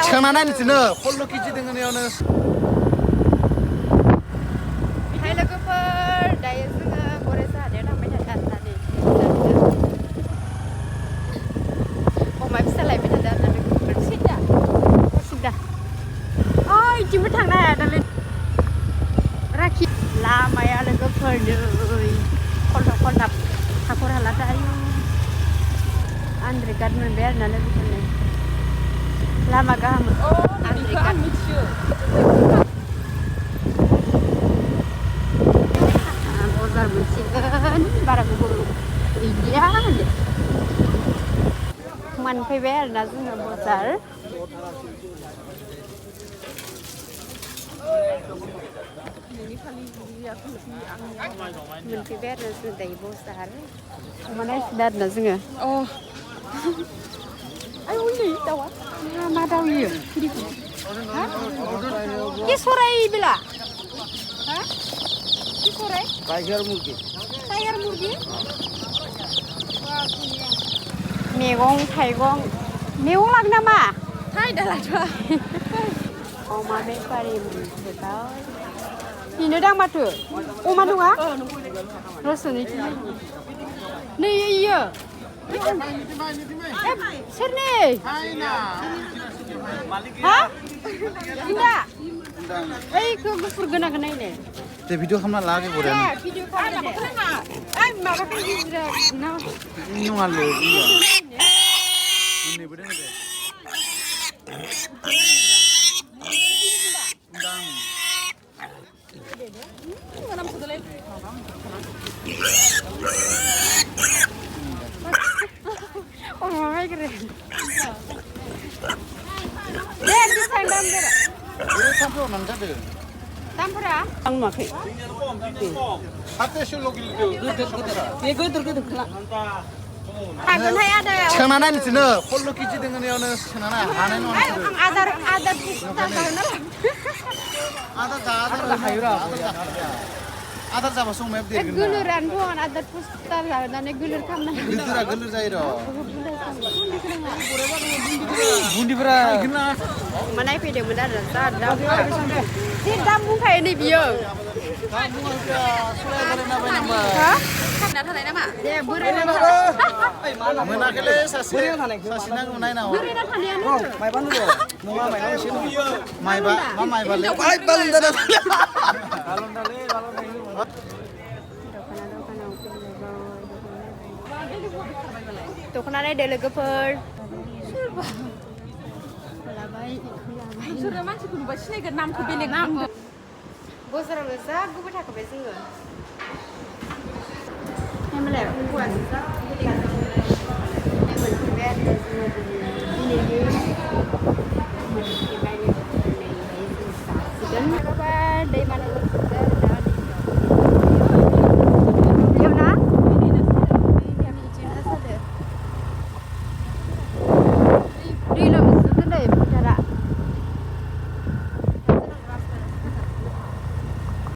थिखांना नायनोसैनो 16 केजि दङ नैयावनो हाय लोगोफोर दायो जोङो गरेसा हाथायाव थांबाय थादों आरोना अमा फिसा लायबाय थादों आरोना लोगोफोर सिदा इथिंबो थांनो हाया दालाय राखि लामाया लोगोफोर नै खलथाब खलथाब हाखर हाला दायो आन्द्रिकाट मोनबाय आरोना लोगोफोरनो लामा गाहाम आन्द्रिकाट मिथियो बजार मोनसिगोन बारा गोबाव गैलिया मोनफैबाय आरोना जोङो बजार मोनफैबाय आरो जों दायो बजार अमा नायफिनो आरोना जोङो दाउआ मा दाउ इयो के सराय बेला के सराय टाइगार मुर्गी मैगं थाइगं मैगं लागोन नामा थाय दा लाथ'आ अमा बेफारि मोनफैबाय बेनो दां माथो अमा नङा रस'नि नै इयो सोरनि हा इंदा ओइखौ गुफुर गोनां नायनो दे भिडिअ खालामना लागे बरे भिडिअ खालामनो ओइ माबाखौ गिदिर ना निवाले मोननैबो दङ दे दामफोरा आं नुवाखै हागोनहाय आदा थिखांना नायनोसैनो 16 केजि दङ नैयावनो थिखांना नाय हानाय नङा आं आदार आदार जाबासो अमाया देरगोन गोलोरानोथ' आदार पुस्टार जानानै गोलोर खालामनानै गोलोर जायो र' बुन्दिफोरा अमा नायफैदोंमोन आरो जा दाम बुंखायो नै बियो थानाय नामा दे बोरायना मोनाखैलै सासे नांगौ नायनांगौ बोरायना थानायानो माइबा नुदो नङा माइबा एसे माइबा मा माइबालै दख'ना नायदो लोगोफोर सोरबा मानसिखौ नुबा सिनायगोन नामखौ बेलेग नाम बोसोरावनो जा गुबुन थाखाबाय जोङो हेमलाय हौवासो जा मोनफैबाय आरो जोङो दिनैनि मोनफैबाय नै जों जासिगोन दैमा